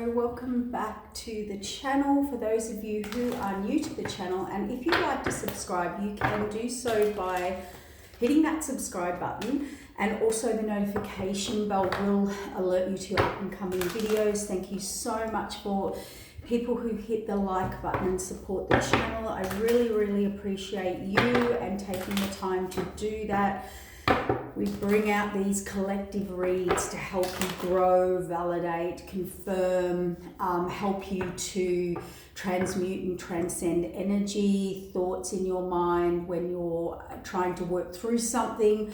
Hello, welcome back to the channel. For those of you who are new to the channel, and if you'd like to subscribe, you can do so by hitting that subscribe button, and also the notification bell will alert you to up and coming videos. Thank you so much for people who hit the like button and support the channel. I really appreciate you and taking the time to do that. We bring out these collective reads to help you grow, validate, confirm, help you to transmute and transcend energy, thoughts in your mind when you're trying to work through something.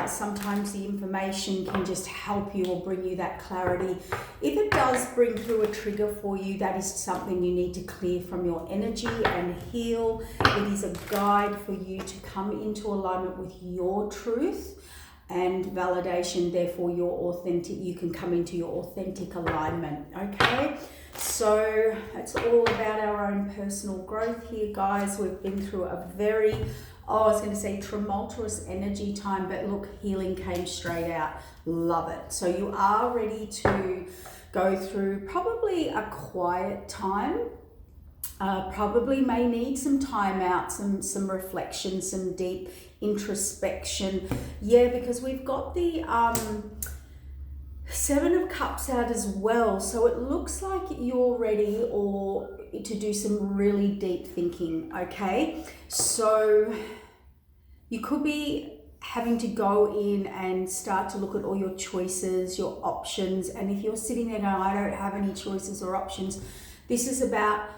Sometimes the information can just help you or bring you that clarity. If it does bring through a trigger for you, that is something you need to clear from your energy and heal. It is a guide for you to come into alignment with your truth and validation. Therefore, you can come into your authentic alignment. Okay, so it's all about our own personal growth here, guys. We've been through a very tumultuous energy time, but look, healing came straight out. Love it. So you are ready to go through probably a quiet time. Probably may need some time out, some reflection, some deep introspection. Yeah, because we've got the Seven of Cups out as well. So it looks like you're ready to do some really deep thinking, okay? So you could be having to go in and start to look at all your choices, your options. And if you're sitting there going, I don't have any choices or options, this is about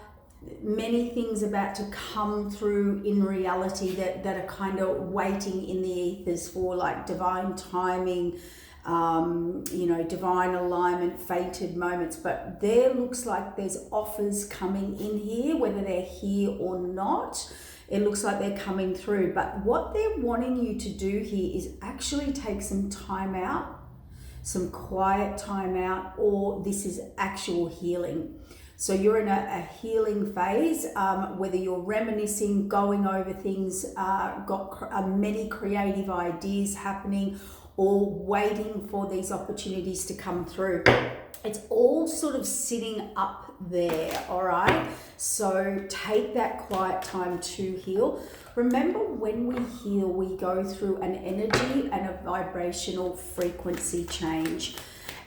many things about to come through in reality that are kind of waiting in the ethers for like divine timing, divine alignment, fated moments. But there looks like there's offers coming in here, whether they're here or not. It looks like they're coming through. But what they're wanting you to do here is actually take some time out, some quiet time out, or this is actual healing. So you're in a healing phase, whether you're reminiscing, going over things, got many creative ideas happening, or waiting for these opportunities to come through. It's all sort of sitting up there, all right? So take that quiet time to heal. Remember, when we heal, we go through an energy and a vibrational frequency change.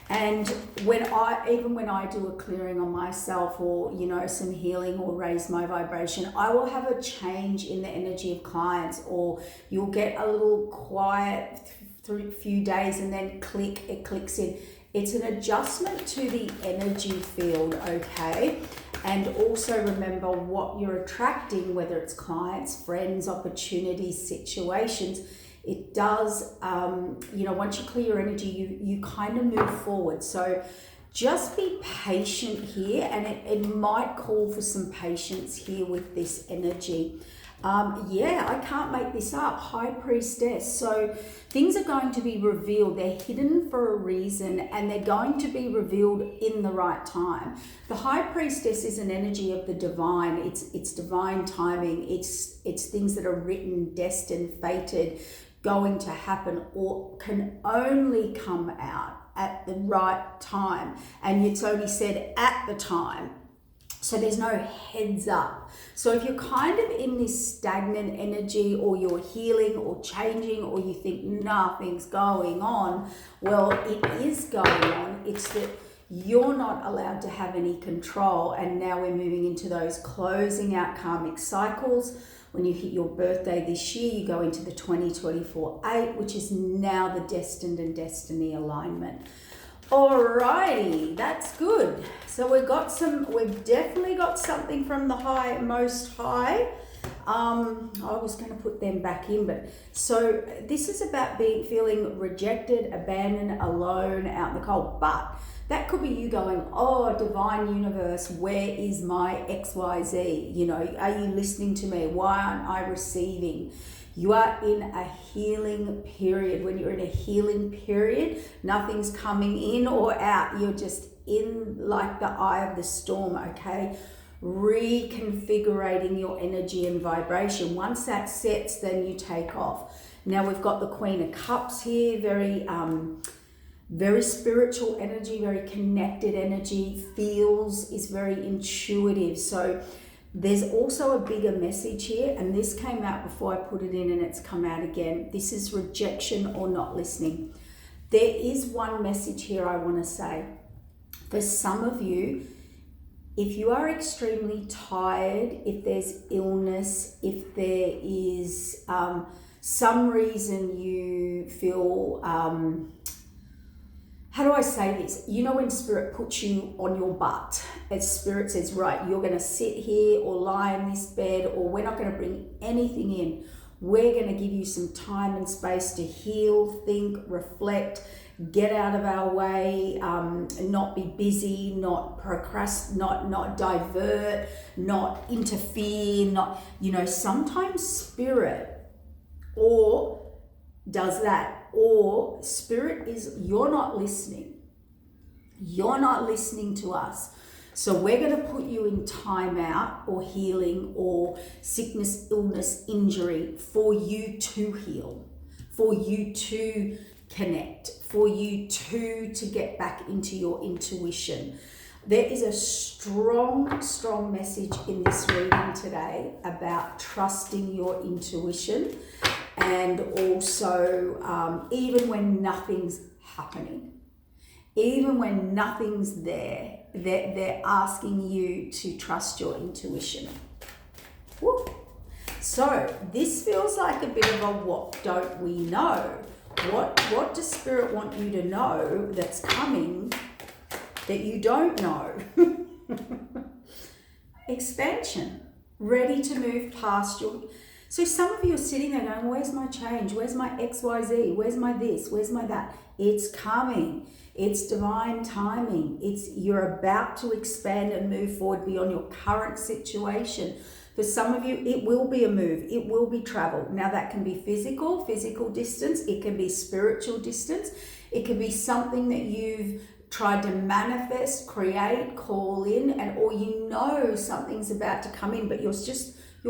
And when I do a clearing on myself, or some healing, or raise my vibration, I will have a change in the energy of clients, or you'll get a little quiet through a few days and then it clicks in. It's an adjustment to the energy field, okay? And also remember what you're attracting, whether it's clients, friends, opportunities, situations. It does, once you clear your energy, you kind of move forward. So just be patient here, and it might call for some patience here with this energy. I can't make this up. High Priestess. So things are going to be revealed. They're hidden for a reason, and they're going to be revealed in the right time. The High Priestess is an energy of the divine. It's divine timing. It's things that are written, destined, fated, going to happen, or can only come out at the right time. And it's only said at the time. So there's no heads up. So if you're kind of in this stagnant energy, or you're healing or changing, or you think nothing's going on, well, it is going on. It's that you're not allowed to have any control. And now we're moving into those closing out karmic cycles. When you hit your birthday this year, you go into the 2024-8, which is now the destined and destiny alignment. Alrighty, that's good. So we've definitely got something from the high, most high. I was going to put them back in, but so this is about feeling rejected, abandoned, alone, out in the cold. But that could be you going, oh, divine universe, where is my XYZ? Are you listening to me? Why aren't I receiving? You are in a healing period. When you're in a healing period, nothing's coming in or out. You're just in like the eye of the storm, okay? Reconfiguring your energy and vibration. Once that sets, then you take off. Now we've got the Queen of Cups here, very Very spiritual energy, very connected energy, feels, is very intuitive. So there's also a bigger message here, and this came out before I put it in and it's come out again. This is rejection or not listening. There is one message here I want to say. For some of you, if you are extremely tired, if there's illness, if there is some reason you feel, how do I say this? You know when Spirit puts you on your butt, as Spirit says, right, you're going to sit here or lie in this bed, or we're not going to bring anything in. We're going to give you some time and space to heal, think, reflect, get out of our way, not be busy, not procrastinate, not divert, not interfere, not, sometimes Spirit or does that. Or Spirit is, you're not listening. You're not listening to us. So we're going to put you in timeout or healing or sickness, illness, injury for you to heal, for you to connect, for you to get back into your intuition. There is a strong, strong message in this reading today about trusting your intuition. And also, even when nothing's happening, even when nothing's there, they're asking you to trust your intuition. Woo. So this feels like a bit of a what don't we know? What does Spirit want you to know that's coming that you don't know? Expansion, ready to move past your... So some of you are sitting there going, where's my change? Where's my XYZ? Where's my this? Where's my that? It's coming. It's divine timing. You're about to expand and move forward beyond your current situation. For some of you, it will be a move. It will be travel. Now that can be physical distance. It can be spiritual distance. It can be something that you've tried to manifest, create, call in, or something's about to come in, but you're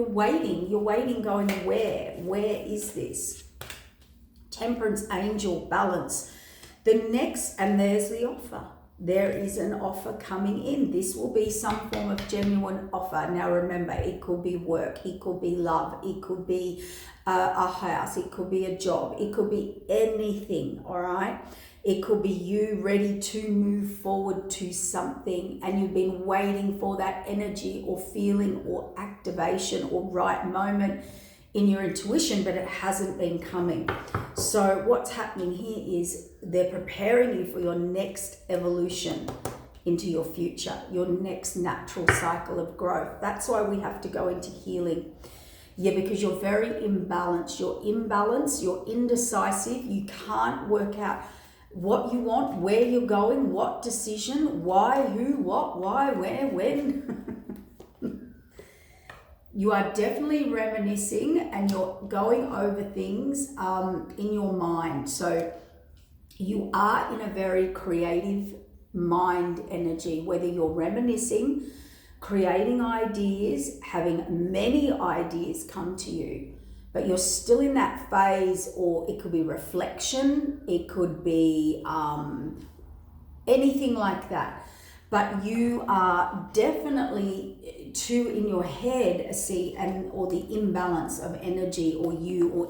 waiting, going, where is this? Temperance, angel, balance. The next, and there's the offer. There is an offer coming in. This will be some form of genuine offer. Now remember, it could be work, it could be love, it could be a house, it could be a job, it could be anything, all right? It could be you ready to move forward to something and you've been waiting for that energy or feeling or activation or right moment in your intuition, but it hasn't been coming. So what's happening here is they're preparing you for your next evolution into your future, your next natural cycle of growth. That's why we have to go into healing. Yeah, because you're very imbalanced. You're imbalanced, you're indecisive, you can't work out what you want, where you're going, what decision, why, who, what, why, where, when. You are definitely reminiscing and you're going over things in your mind. So you are in a very creative mind energy, whether you're reminiscing, creating ideas, having many ideas come to you, but you're still in that phase, or it could be reflection, it could be anything like that. But you are definitely in your head, or the imbalance of energy, or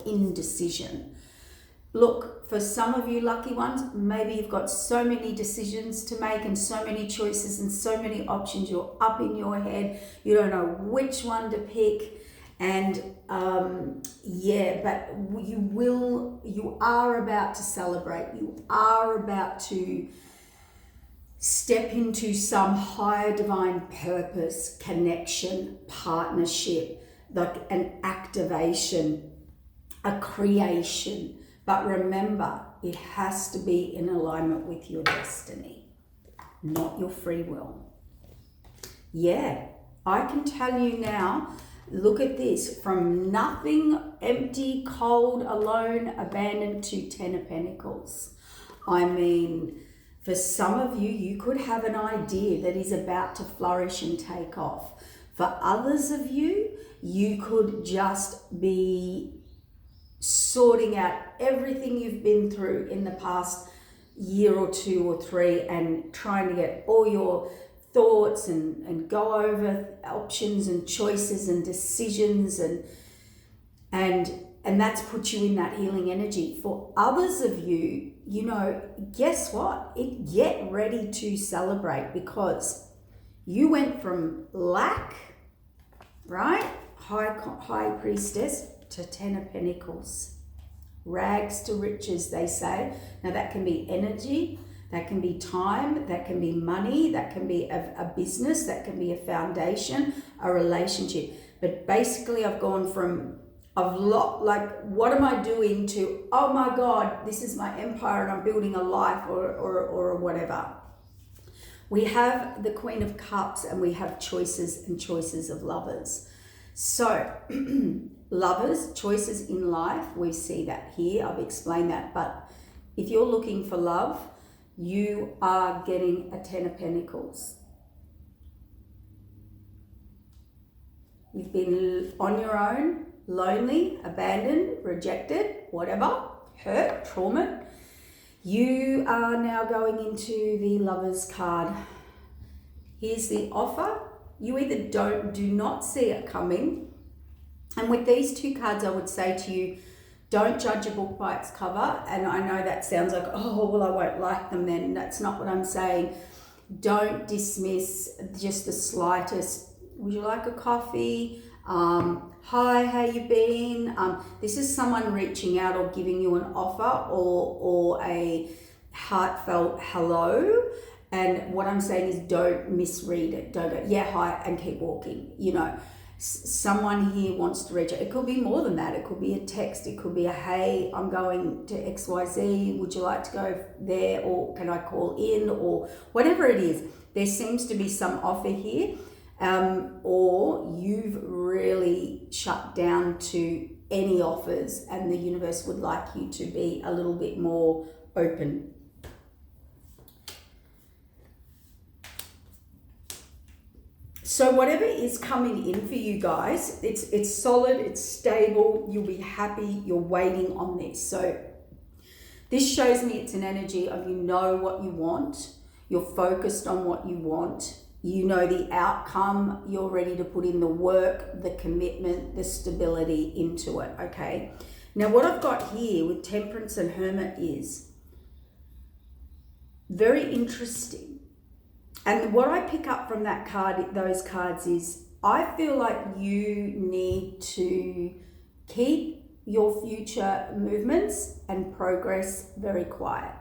indecision. Look, for some of you lucky ones, maybe you've got so many decisions to make and so many choices and so many options. You're up in your head. You don't know which one to pick. And but you are about to celebrate. You are about to step into some higher divine purpose, connection, partnership, like an activation, a creation. But remember, it has to be in alignment with your destiny, not your free will. Yeah, I can tell you now, look at this, from nothing, empty, cold, alone, abandoned, to 10 of Pentacles. I mean, for some of you, you could have an idea that is about to flourish and take off. For others of you, you could just be sorting out everything you've been through in the past year or 2 or 3 and trying to get all your thoughts and go over options and choices and decisions and that's put you in that healing energy. For others of you, you know, guess what? Get ready to celebrate, because you went from lack, right? High priestess, to 10 of Pentacles. Rags to riches, they say. Now that can be energy, that can be time, that can be money, that can be a business, that can be a foundation, a relationship. But basically I've gone from what am I doing, to, oh my God, this is my empire and I'm building a life or whatever. We have the Queen of Cups and we have choices and choices of lovers. So lovers, choices in life, we see that here. I've explained that. But if you're looking for love, you are getting a 10 of Pentacles. You've been on your own, lonely, abandoned, rejected, whatever, hurt, trauma. You are now going into the Lover's card. Here's the offer. You either do not see it coming. And with these 2 cards, I would say to you, don't judge a book by its cover. And I know that sounds like, oh, well, I won't like them then. That's not what I'm saying. Don't dismiss just the slightest. Would you like a coffee? Hi, how you been? This is someone reaching out or giving you an offer or a heartfelt hello. And what I'm saying is, don't misread it. Don't go, yeah, hi, and keep walking. You know, someone here wants to reach out. It could be more than that. It could be a text. It could be a, hey, I'm going to XYZ. Would you like to go there? Or can I call in? Or whatever it is. There seems to be some offer here. Or you've really shut down to any offers and the universe would like you to be a little bit more open. So whatever is coming in for you guys, it's solid, it's stable, you'll be happy, you're waiting on this. So this shows me it's an energy of, you know what you want, you're focused on what you want, you know the outcome, you're ready to put in the work, the commitment, the stability into it, okay? Now what I've got here with Temperance and Hermit is very interesting. And what I pick up from that card, those cards, is I feel like you need to keep your future movements and progress very quiet.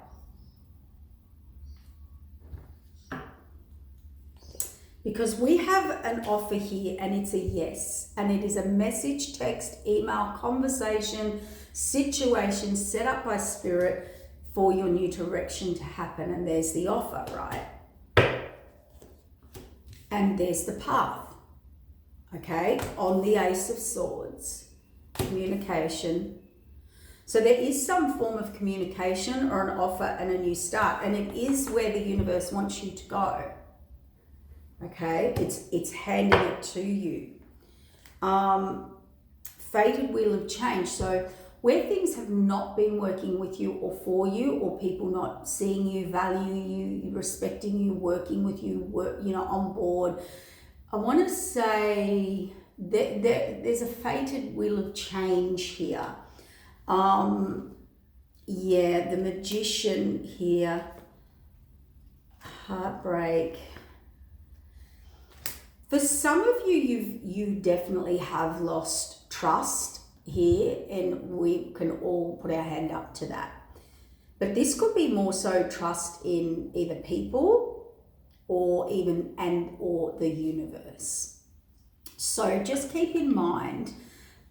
Because we have an offer here and it's a yes. And it is a message, text, email, conversation, situation set up by Spirit for your new direction to happen. And there's the offer, right? And there's the path, okay, on the Ace of Swords, communication. So there is some form of communication or an offer and a new start, and it is where the universe wants you to go, okay? It's handing it to you. Fated wheel of change. So where things have not been working with you or for you, or people not seeing you, value you, respecting you, working with you, on board, I want to say that there's a fated wheel of change here. The Magician here, heartbreak. For some of you, you definitely have lost trust here, and we can all put our hand up to that. But this could be more so trust in either people or or the universe. So just keep in mind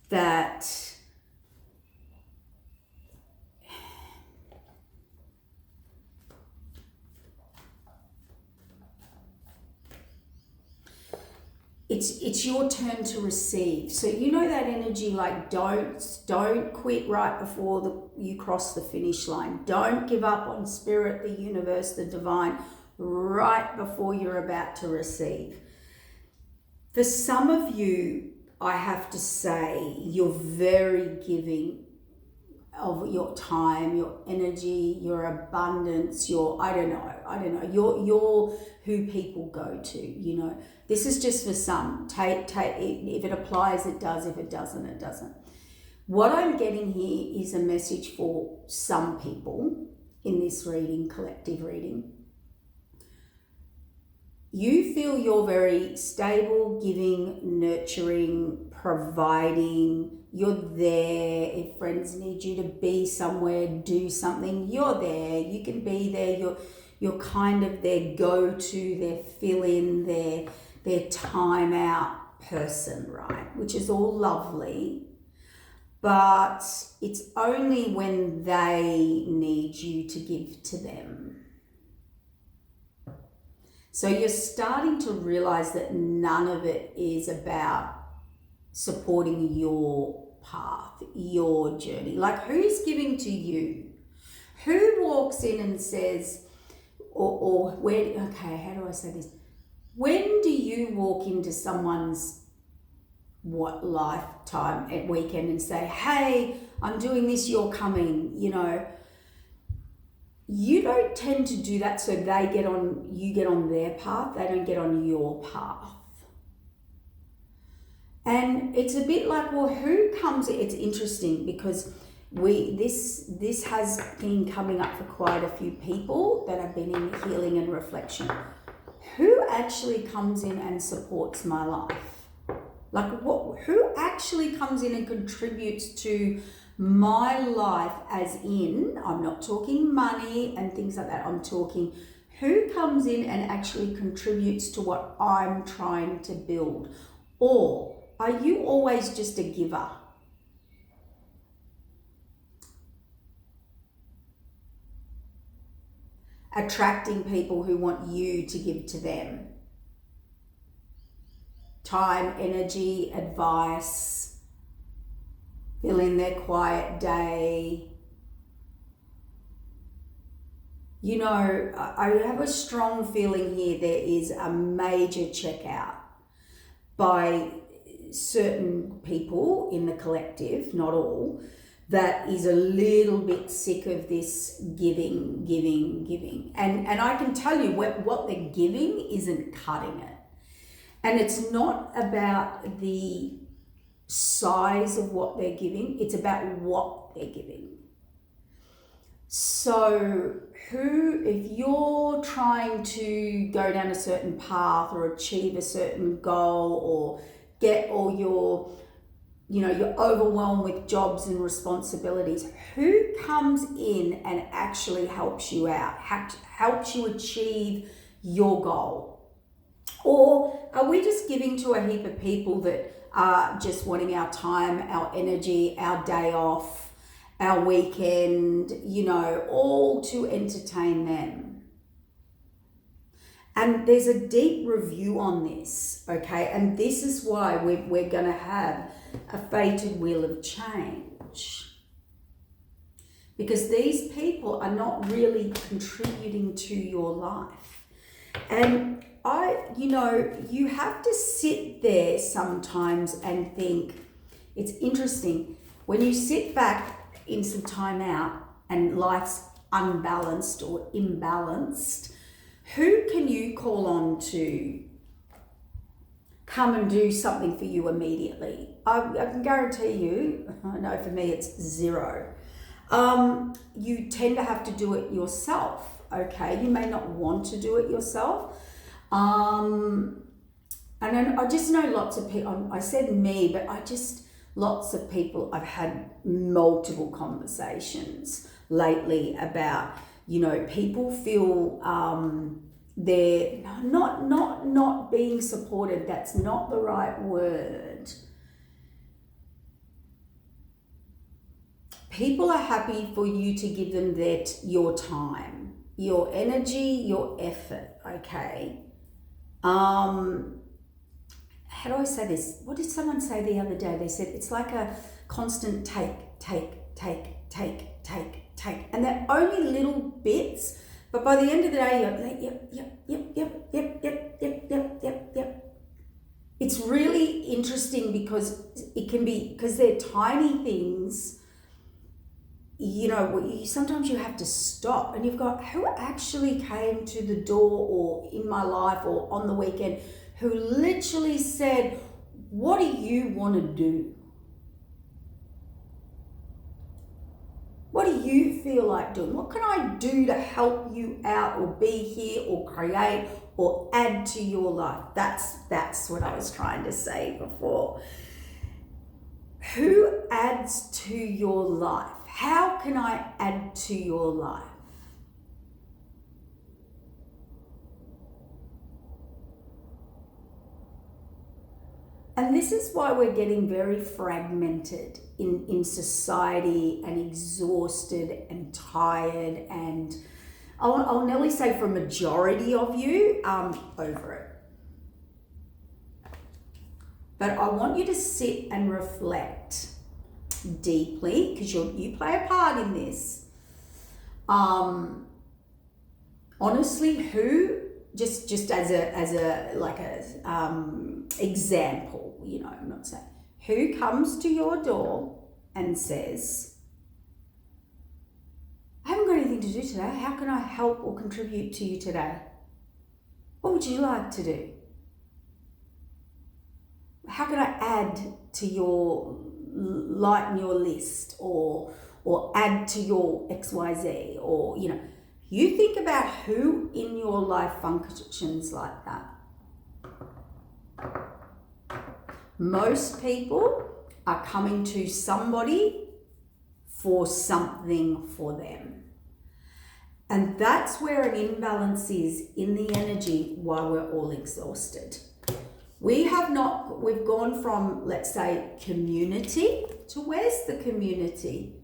that it's your turn to receive. So you know that energy, like don't quit right before you cross the finish line. Don't give up on Spirit, the universe, the divine, right before you're about to receive. For some of you, I have to say, you're very giving of your time, your energy, your abundance, your, I don't know, you're who people go to, you know. This is just for some. If it applies, it does. If it doesn't, it doesn't. What I'm getting here is a message for some people in this reading, collective reading. You feel you're very stable, giving, nurturing, providing. You're there. If friends need you to be somewhere, do something, you're there. You can be there. You're kind of their go-to, their fill-in, their time out person, right? Which is all lovely. But it's only when they need you to give to them. So you're starting to realize that none of it is about supporting your path, your journey. Like, who's giving to you? Who walks in and says, or where, okay, how do I say this? When do you walk into someone's lifetime at weekend and say, hey, I'm doing this, you're coming, you know? You don't tend to do that so you get on their path, they don't get on your path. And it's a bit like, well, who comes, it's interesting because this has been coming up for quite a few people that have been in healing and reflection. Who actually comes in and supports my life? Like, who actually comes in and contributes to my life, as in, I'm not talking money and things like that, I'm talking who comes in and actually contributes to what I'm trying to build? Or are you always just a giver? Attracting people who want you to give to them. Time, energy, advice, filling their quiet day. You know, I have a strong feeling here there is a major checkout by certain people in the collective, not all, that is a little bit sick of this giving. And I can tell you what they're giving isn't cutting it. And it's not about the size of what they're giving, it's about what they're giving. So if you're trying to go down a certain path or achieve a certain goal or get all you're overwhelmed with jobs and responsibilities, who comes in and actually helps you out, helps you achieve your goal? Or are we just giving to a heap of people that are just wanting our time, our energy, our day off, our weekend, all to entertain them? And there's a deep review on this, okay? And this is why we're going to have a fated wheel of change. Because these people are not really contributing to your life. And you have to sit there sometimes and think, it's interesting, when you sit back in some time out and life's unbalanced or imbalanced, who can you call on to come and do something for you immediately? I can guarantee you, I know for me it's zero. You tend to have to do it yourself, okay? You may not want to do it yourself. And then I just know lots of people, I said me, but lots of people, I've had multiple conversations lately about, people feel they're not being supported. That's not the right word. People are happy for you to give them your time, your energy, your effort, okay? How do I say this? What did someone say the other day? They said it's like a constant take. And they're only little bits, but by the end of the day, you're like, yep. It's really interesting because they're tiny things, sometimes you have to stop and you've got, who actually came to the door or in my life or on the weekend who literally said, what do you want to do? What do you feel like doing? What can I do to help you out or be here or create or add to your life? That's what I was trying to say before. Who adds to your life? How can I add to your life? And this is why we're getting very fragmented in society and exhausted and tired, and I'll nearly say for a majority of you, over it. But I want you to sit and reflect deeply, because you play a part in this. Honestly, who, just as a example, I'm not saying, who comes to your door and says, I haven't got anything to do today. How can I help or contribute to you today? What would you like to do? How can I add to your, lighten your list or add to your XYZ? Or, you think about who in your life functions like that. Most people are coming to somebody for something for them. And that's where an imbalance is in the energy while we're all exhausted. We've gone from, let's say, community to where's the community?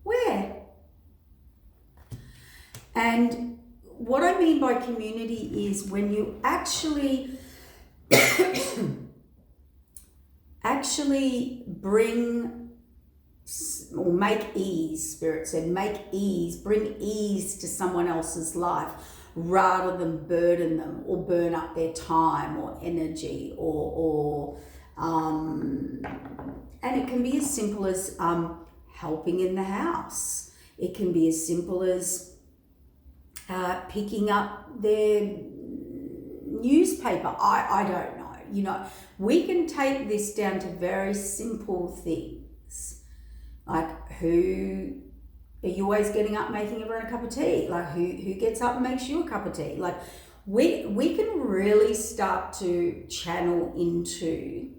Where? And what I mean by community is when you actually bring or make ease, Spirit said, bring ease to someone else's life rather than burden them or burn up their time or energy and it can be as simple as helping in the house. It can be as simple as picking up their newspaper. I don't know. We can take this down to very simple things. Like, who are you always getting up making everyone a cup of tea? Like, who gets up and makes you a cup of tea? Like, we can really start to channel into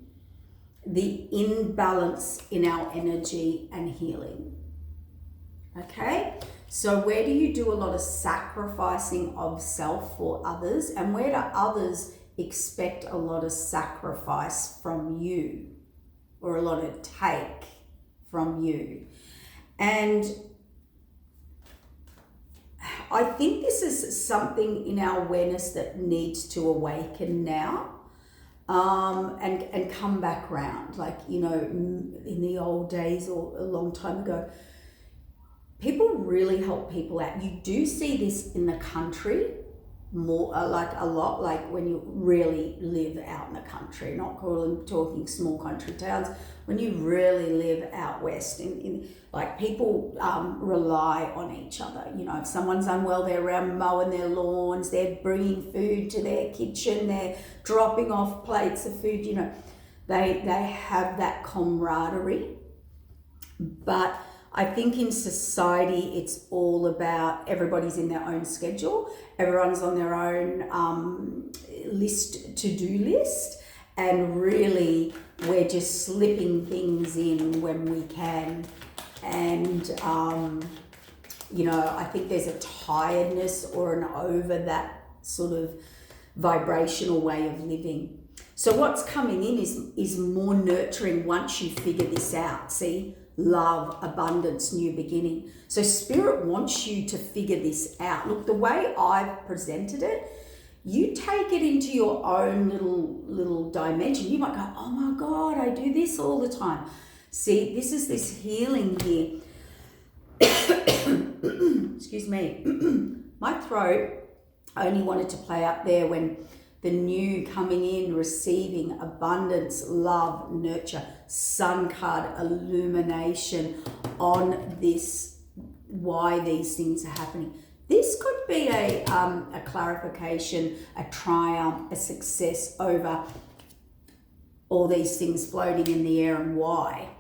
the imbalance in our energy and healing. Okay? So where do you do a lot of sacrificing of self for others, and where do others expect a lot of sacrifice from you or a lot of take from you? And I think this is something in our awareness that needs to awaken now, and come back round. Like, in the old days or a long time ago, people really help people out. You do see this in the country more, like a lot, like when you really live out in the country, not talking small country towns, when you really live out west, in like people rely on each other. If someone's unwell, they're around mowing their lawns, they're bringing food to their kitchen, they're dropping off plates of food, they have that camaraderie. But I think in society, it's all about everybody's in their own schedule. Everyone's on their own to-do list. And really, we're just slipping things in when we can. And, I think there's a tiredness or an over that sort of vibrational way of living. So what's coming in is more nurturing once you figure this out. See? Love, abundance, new beginning. So Spirit wants you to figure this out. Look, the way I've presented it, you take it into your own little dimension. You might go, oh my God, I do this all the time. See, this is this healing here. Excuse me. My throat only wanted to play up there when the new coming in, receiving, abundance, love, nurture, sun card, illumination on this why these things are happening. This could be a clarification, a triumph, a success over all these things floating in the air. And why?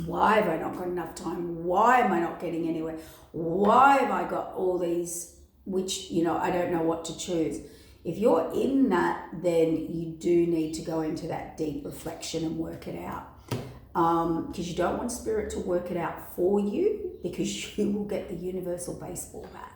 Why have I not got enough time? Why am I not getting anywhere? Why have I got all these, which, I don't know what to choose. If you're in that, then you do need to go into that deep reflection and work it out. Because you don't want spirit to work it out for you, because you will get the universal baseball bat.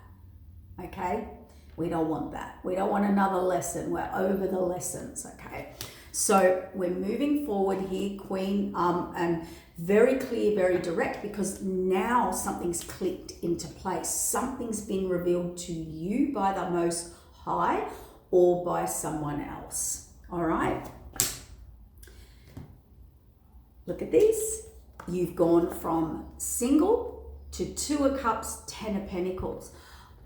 Okay? We don't want that. We don't want another lesson. We're over the lessons. Okay? So we're moving forward here, Queen, and very clear, very direct, because now something's clicked into place. Something's been revealed to you by the Most High or by someone else. All right? Look at this. You've gone from single to 2 of Cups, 10 of Pentacles.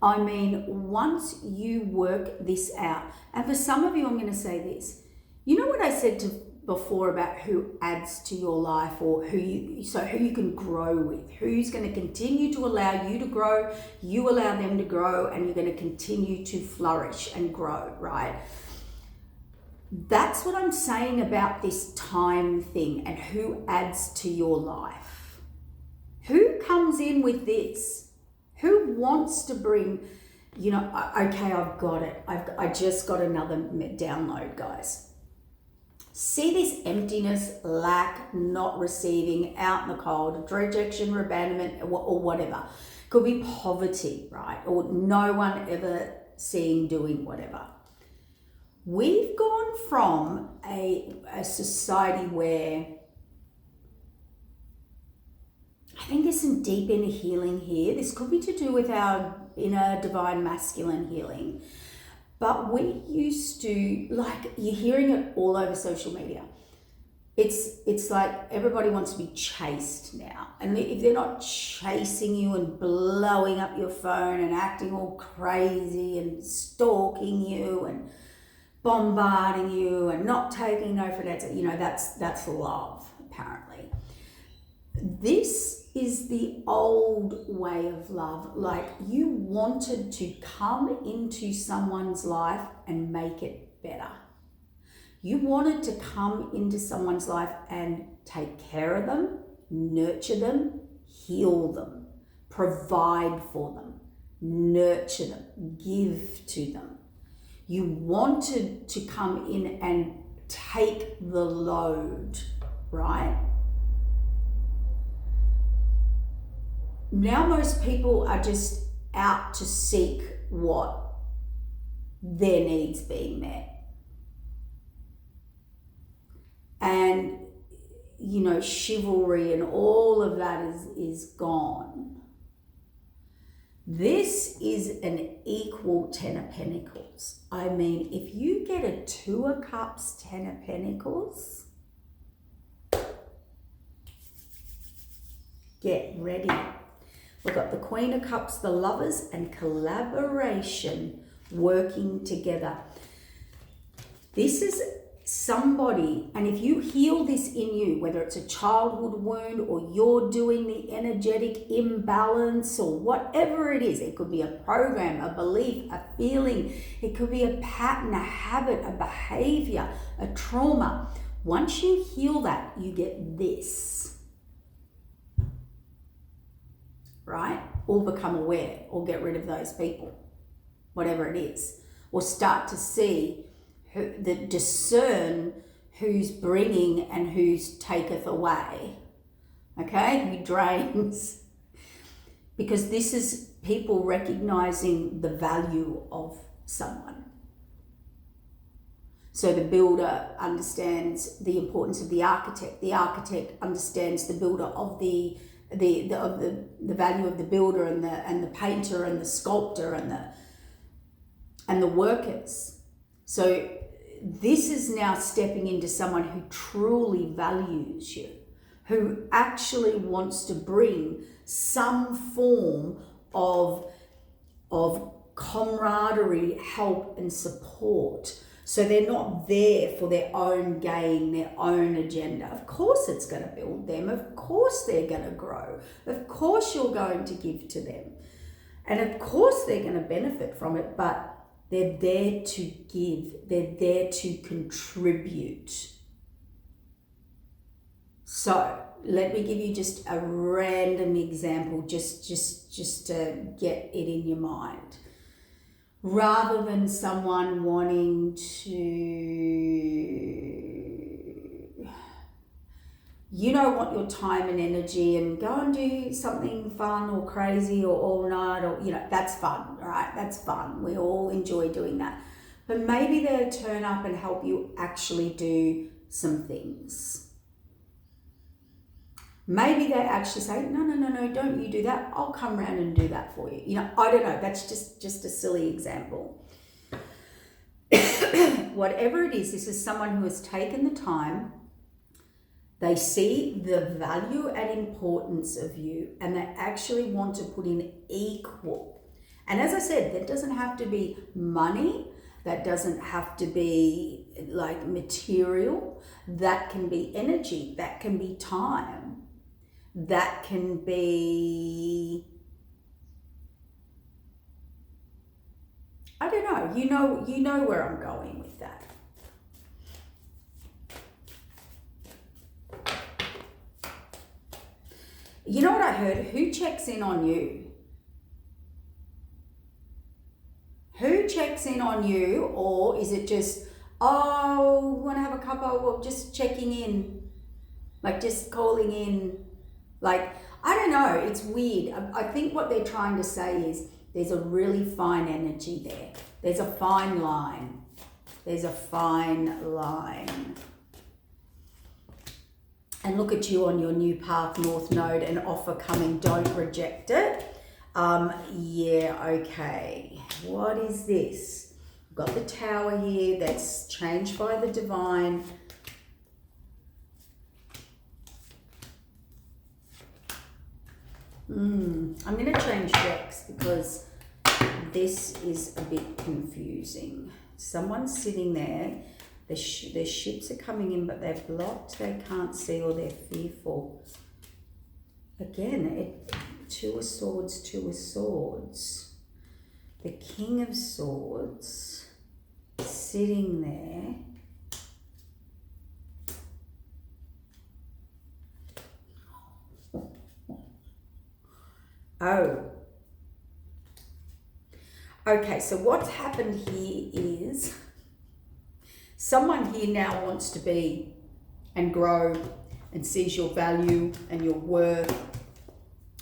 I mean, once you work this out, and for some of you, I'm going to say this. You know what I said before about who adds to your life, or who you can grow with, who's going to continue to allow you to grow, you allow them to grow, and you're going to continue to flourish and grow, right? That's what I'm saying about this time thing and who adds to your life. Who comes in with this? Who wants to bring, okay, I've got it. I just got another download, guys. See this emptiness, lack, not receiving, out in the cold, rejection, abandonment, or whatever. Could be poverty, right? Or no one ever seeing, doing, whatever. We've gone from a society where I think there's some deep inner healing here. This could be to do with our inner divine masculine healing. But we used to, like, you're hearing it all over social media. It's like everybody wants to be chased now. And if they're not chasing you and blowing up your phone and acting all crazy and stalking you and bombarding you and not taking no for an answer, that's love, apparently. This is the old way of love. Like, you wanted to come into someone's life and make it better. You wanted to come into someone's life and take care of them, nurture them, heal them, provide for them, nurture them, give to them. You wanted to come in and take the load, right? Now most people are just out to seek what their needs being met. And, chivalry and all of that is gone. This is an equal 10 of Pentacles. I mean, if you get a 2 of Cups, 10 of Pentacles, get ready. We've got the Queen of Cups, the Lovers, and collaboration working together. This is somebody, and if you heal this in you, whether it's a childhood wound or you're doing the energetic imbalance or whatever it is, it could be a program, a belief, a feeling, it could be a pattern, a habit, a behavior, a trauma. Once you heal that, you get this, right? Or become aware, or get rid of those people, whatever it is, or start to see discern who's bringing and who's taketh away, okay, who drains, because this is people recognizing the value of someone. So the builder understands the importance of the architect understands the builder of the value of the builder and the painter and the sculptor and the workers. So this is now stepping into someone who truly values you, who actually wants to bring some form of camaraderie, help and support. So they're not there for their own gain, their own agenda. Of course it's going to build them. Of course they're going to grow. Of course you're going to give to them. And of course they're going to benefit from it, but they're there to give. They're there to contribute. So let me give you just a random example, just to get it in your mind. Rather than someone wanting to, want your time and energy and go and do something fun or crazy or all night or, that's fun, right? That's fun. We all enjoy doing that. But maybe they'll turn up and help you actually do some things. Maybe they actually say, no, don't you do that. I'll come around and do that for you. I don't know. That's just a silly example. Whatever it is, this is someone who has taken the time. They see the value and importance of you, and they actually want to put in equal. And as I said, that doesn't have to be money. That doesn't have to be like material. That can be energy. That can be time. That can be, I don't know, you know where I'm going with that. You know what I heard? Who checks in on you? Who checks in on you? Or is it just, want to have a cuppa, well, just checking in, like just calling in? Like, I don't know, it's weird. I think what they're trying to say is there's a really fine energy there. There's a fine line. There's a fine line. And look at you on your new path, North Node, an offer coming, don't reject it. Okay. What is this? We've got the Tower here that's changed by the divine. I'm going to change decks because this is a bit confusing. Someone's sitting there. Their ships are coming in, but they're blocked. They can't see or they're fearful. Again, Two of Swords, Two of Swords. The King of Swords sitting there. Oh. Okay, so what's happened here is someone here now wants to be and grow and sees your value and your worth.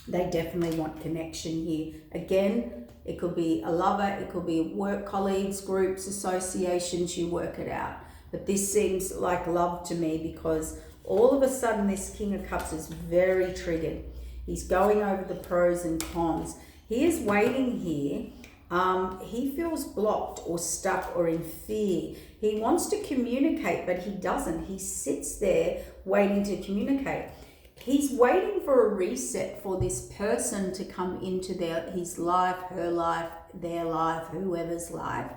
They definitely want connection here. Again, it could be a lover, it could be work colleagues, groups, associations, you work it out. But this seems like love to me because all of a sudden this King of Cups is very triggered. He's going over the pros and cons. He is waiting here. He feels blocked or stuck or in fear. He wants to communicate, but he doesn't. He sits there waiting to communicate. He's waiting for a reset for this person to come into his life, her life, their life, whoever's life.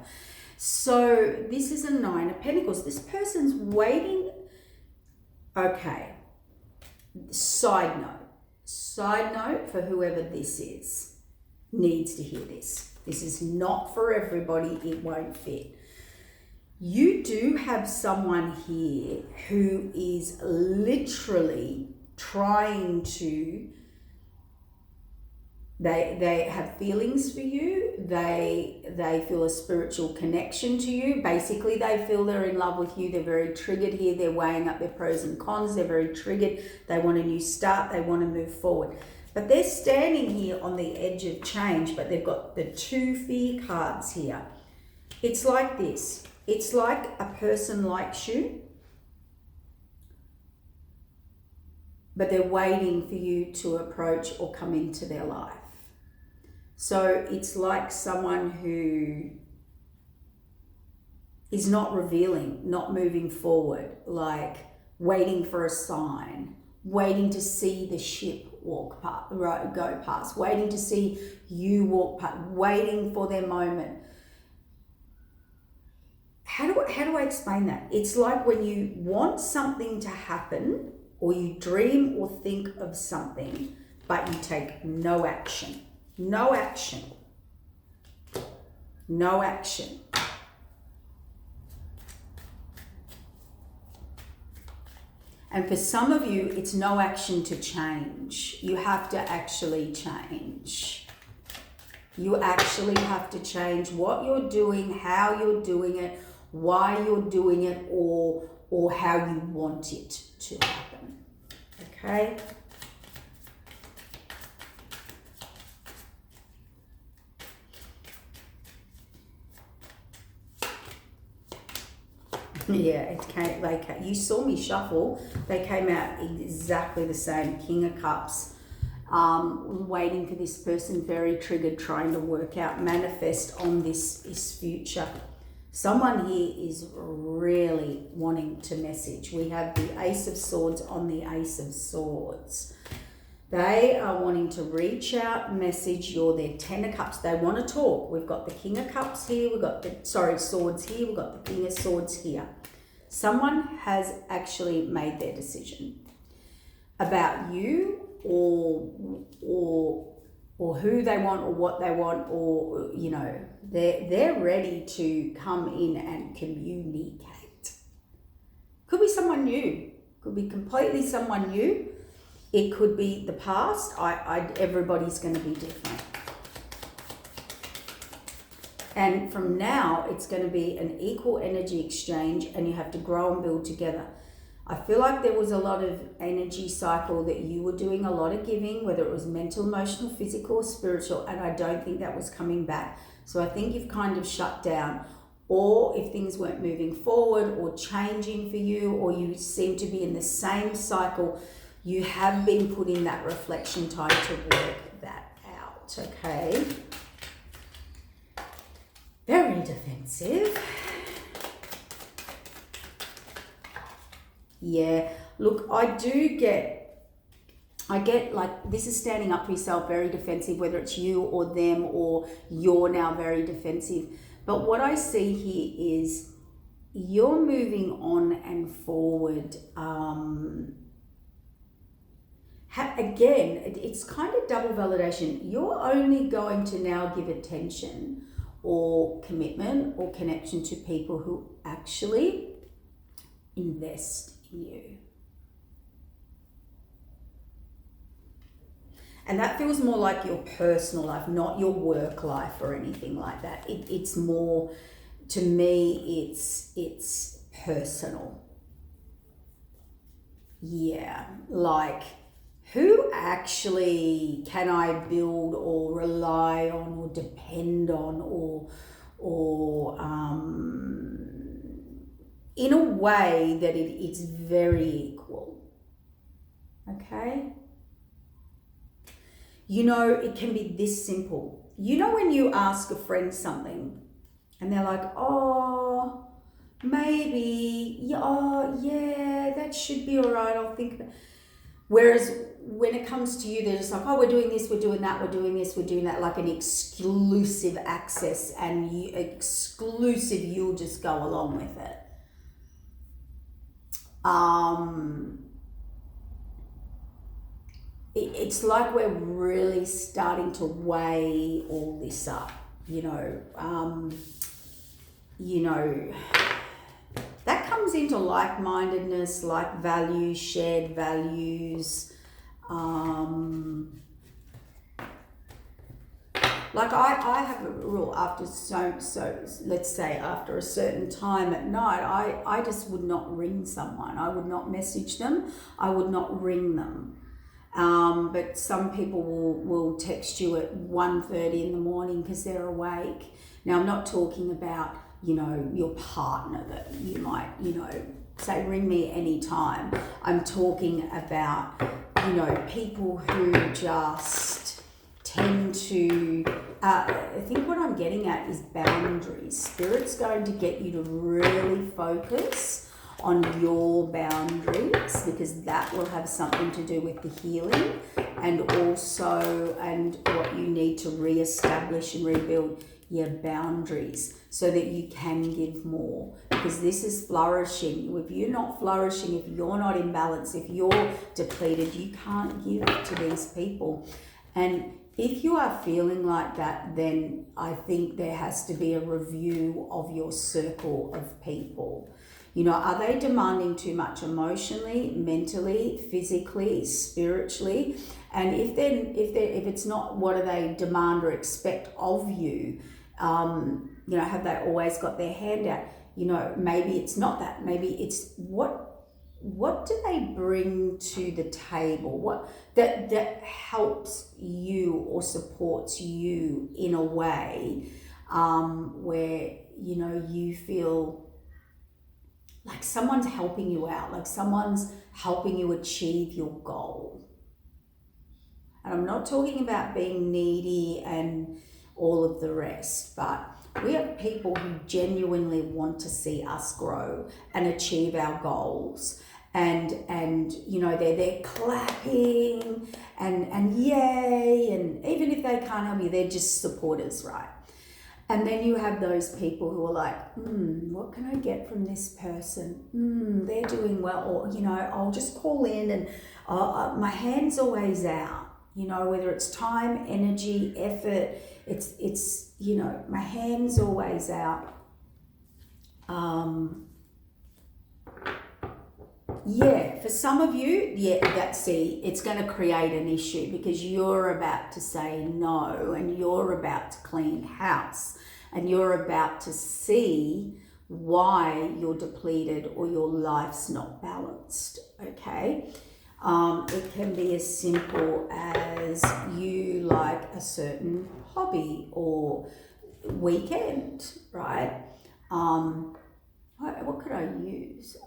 So this is a Nine of Pentacles. This person's waiting. Okay. Side note for whoever this is, needs to hear this. This is not for everybody. It won't fit. You do have someone here who is literally trying to, they have feelings for you. They feel a spiritual connection to you. Basically, they feel they're in love with you. They're very triggered here. They're weighing up their pros and cons. They're very triggered. They want a new start. They want to move forward. But they're standing here on the edge of change, but they've got the two fear cards here. It's like this. It's like a person likes you, but they're waiting for you to approach or come into their life. So it's like someone who is not revealing, not moving forward, like waiting for a sign, waiting to see the ship walk past, go past, waiting to see you walk past, waiting for their moment. How how do I explain that? It's like when you want something to happen, or you dream or think of something, but you take no action. No action. No action. And for some of you, it's no action to change. You have to actually change. You actually have to change what you're doing, how you're doing it, why you're doing it, or how you want it to happen. Okay? Yeah, you saw me shuffle. They came out exactly the same. King of Cups. Waiting for this person, very triggered, trying to work out, manifest on this future. Someone here is really wanting to message. We have the Ace of Swords on the Ace of Swords. They are wanting to reach out, message. You're their Ten of Cups. They want to talk. We've got the King of Cups here. We've got the, Swords here. We've got the King of Swords here. Someone has actually made their decision about you, or who they want, or what they want, or they're ready to come in and communicate. Could be someone new. Could be completely someone new. It could be the past. Everybody's going to be different. And from now, it's going to be an equal energy exchange, and you have to grow and build together. I feel like there was a lot of energy cycle that you were doing, a lot of giving, whether it was mental, emotional, physical, or spiritual, and I don't think that was coming back. So I think you've kind of shut down. Or if things weren't moving forward or changing for you, or you seem to be in the same cycle, you have been put in that reflection time to work that out, okay? Very defensive. Yeah, look, I get like, this is standing up for yourself, very defensive, whether it's you or them, or you're now very defensive. But what I see here is you're moving on and forward. Again, it's kind of double validation. You're only going to now give attention or commitment or connection to people who actually invest in you. And that feels more like your personal life, not your work life or anything like that. It's more, to me, it's personal. Yeah, like, who actually can I build or rely on or depend on or in a way that it's very equal, okay? It can be this simple. When you ask a friend something and they're like, oh, maybe, oh, yeah, that should be all right, I'll think about it. Whereas when it comes to you, they're just like, oh, we're doing this, we're doing that, we're doing this, we're doing that, like an exclusive access, and you'll just go along with it. It's like we're really starting to weigh all this up, that comes into like-mindedness, like values, shared values. Like I have a rule, after let's say after a certain time at night, I just would not ring someone. I would not message them. I would not ring them. But some people will text you at 1:30 in the morning because they're awake. Now, I'm not talking about, your partner that you might, say, ring me anytime. I'm talking about, people who just tend to, I think what I'm getting at is boundaries. Spirit's going to get you to really focus on your boundaries, because that will have something to do with the healing and what you need to reestablish and rebuild. your boundaries so that you can give more, because this is flourishing. If you're not flourishing, if you're not in balance, if you're depleted, you can't give to these people. And if you are feeling like that, then I think there has to be a review of your circle of people. You know, are they demanding too much emotionally, mentally, physically, spiritually? And if it's not, what do they demand or expect of you? You know, have they always got their hand out? You know, maybe it's not that. Maybe it's what do they bring to the table? What that helps you or supports you in a way where, you know, you feel like someone's helping you out, like someone's helping you achieve your goal. And I'm not talking about being needy and all of the rest, but we have people who genuinely want to see us grow and achieve our goals. And you know, they're there clapping and yay, and even if they can't help you, they're just supporters, right? And then you have those people who are like, what can I get from this person? They're doing well, or, you know, I'll just call in and my hand's always out. You know, whether it's time, energy, effort, it's you know, my hand's always out. Yeah, for some of you, it's going to create an issue because you're about to say no, and you're about to clean house, and you're about to see why you're depleted or your life's not balanced, okay? It can be as simple as you like a certain hobby or weekend, right? What could I use?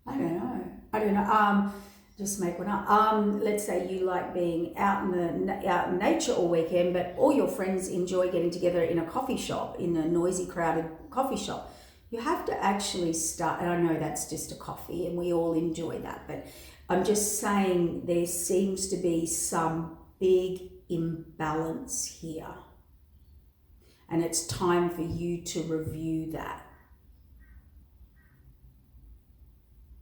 I don't know. Just make one up. Let's say you like being out in nature all weekend, but all your friends enjoy getting together in a coffee shop, in a noisy, crowded coffee shop. You have to actually start, and I know that's just a coffee and we all enjoy that, but I'm just saying there seems to be some big imbalance here. And it's time for you to review that.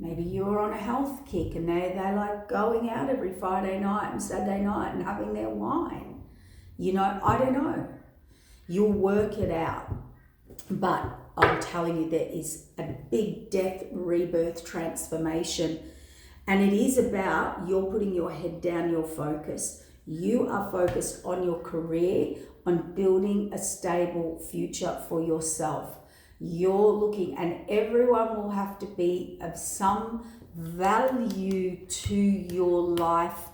Maybe you're on a health kick and they like going out every Friday night and Saturday night and having their wine. You know, I don't know. You'll work it out. But I'm telling you, there is a big death, rebirth, transformation. And it is about you're putting your head down, you're focused. You are focused on your career, on building a stable future for yourself. You're looking, and everyone will have to be of some value to your life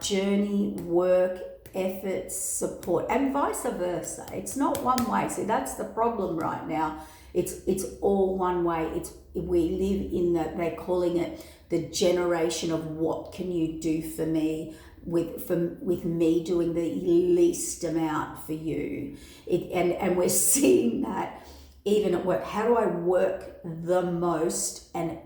journey, work, efforts, support, and vice versa. It's not one way. See, that's the problem right now. It's all one way. We live in they're calling it the generation of what can you do for me, with me doing the least amount for you. And we're seeing that even at work. How do I work the most? And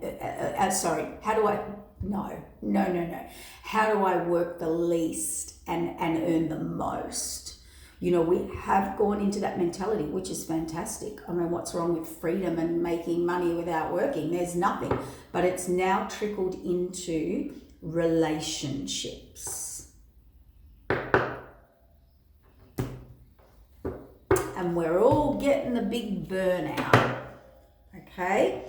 how do I work the least and earn the most? You know, we have gone into that mentality, which is fantastic. I mean, what's wrong with freedom and making money without working? There's nothing. But it's now trickled into relationships. And we're all getting the big burnout, okay?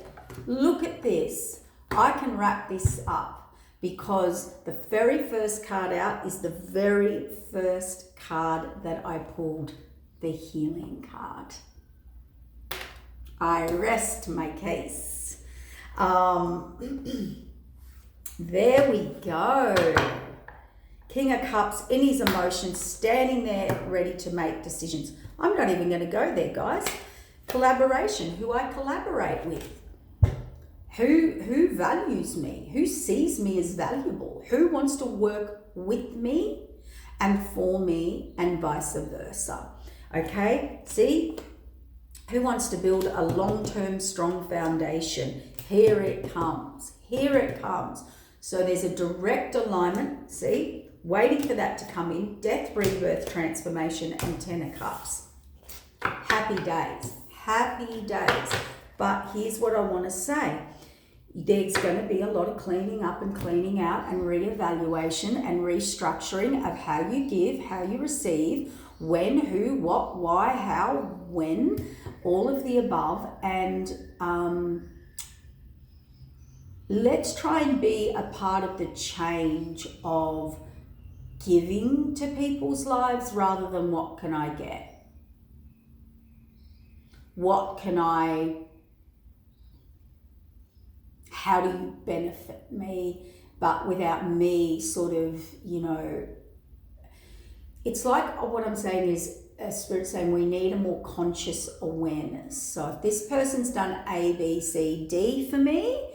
Look at this. I can wrap this up because the very first card out is the very first card that I pulled, the healing card. I rest my case. There we go. King of Cups in his emotions, standing there ready to make decisions. I'm not even going to go there, guys. Collaboration, who I collaborate with. Who values me? Who sees me as valuable? Who wants to work with me and for me, and vice versa? Okay, see? Who wants to build a long-term strong foundation? Here it comes. Here it comes. So there's a direct alignment, see, waiting for that to come in. Death, rebirth, transformation, and 10 of Cups. Happy days. Happy days. But here's what I want to say. There's going to be a lot of cleaning up and cleaning out and reevaluation and restructuring of how you give, how you receive, when, who, what, why, how, when, all of the above. And let's try and be a part of the change of giving to people's lives rather than what can I get? What can how do you benefit me, but without me sort of, it's like what I'm saying is Spirit saying we need a more conscious awareness. So if this person's done A, B, C, D for me,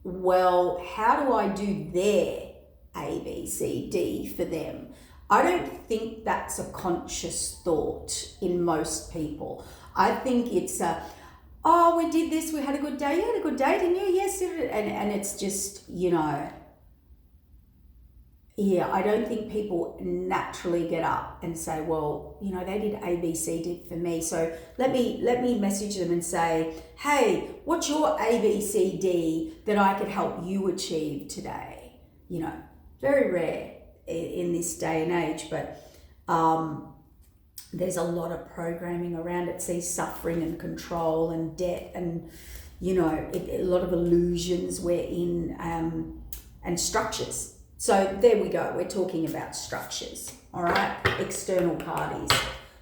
well, how do I do their A, B, C, D for them? I don't think that's a conscious thought in most people. I think it's oh, we did this, we had a good day. You had a good day, didn't you? Yes. And it's just, I don't think people naturally get up and say, well, they did A, B, C, D for me. So let me message them and say, hey, what's your A, B, C, D that I could help you achieve today? Very rare in this day and age, but there's a lot of programming around it. See, suffering and control and debt and, a lot of illusions we're in and structures. So there we go. We're talking about structures, all right? External parties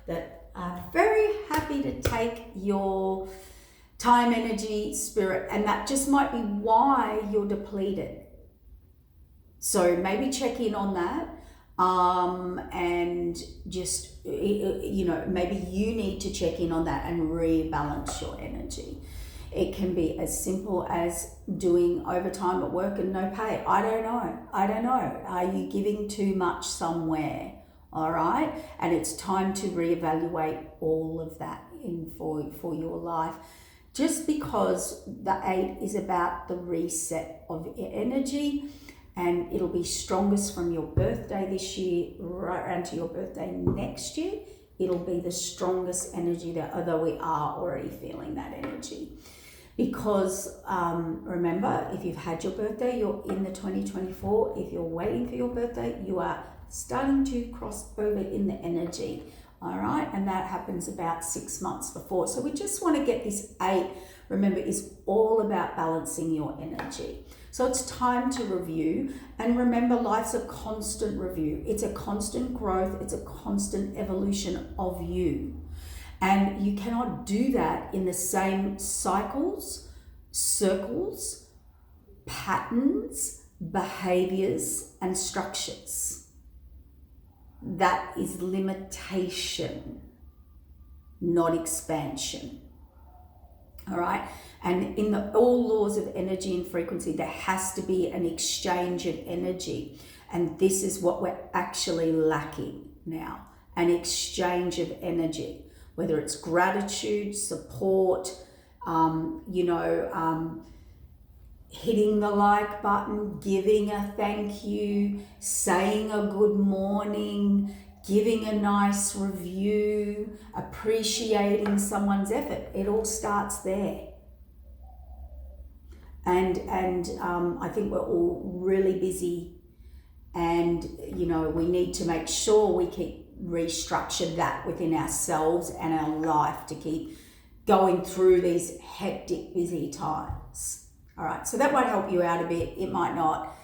that are very happy to take your time, energy, spirit, and that just might be why you're depleted. So maybe check in on that. And just, maybe you need to check in on that and rebalance your energy. It can be as simple as doing overtime at work and no pay. I don't know. Are you giving too much somewhere? All right. And it's time to reevaluate all of that for your life. Just because the 8 is about the reset of energy, and it'll be strongest from your birthday this year right around to your birthday next year. It'll be the strongest energy that, although we are already feeling that energy. Because remember, if you've had your birthday, you're in the 2024. If you're waiting for your birthday, you are starting to cross over in the energy. All right, and that happens about 6 months before. So we just want to get this 8, remember, is all about balancing your energy. So it's time to review, and remember, life's a constant review. It's a constant growth. It's a constant evolution of you. And you cannot do that in the same cycles, circles, patterns, behaviors, and structures. That is limitation, not expansion. All right. And in all laws of energy and frequency, there has to be an exchange of energy. And this is what we're actually lacking now, an exchange of energy, whether it's gratitude, support, hitting the like button, giving a thank you, saying a good morning, giving a nice review, appreciating someone's effort. It all starts there. And I think we're all really busy, and we need to make sure we keep restructure that within ourselves and our life to keep going through these hectic, busy times. All right, so that might help you out a bit. It might not.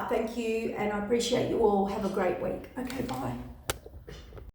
Thank you, and I appreciate you all. Have a great week. Okay, bye.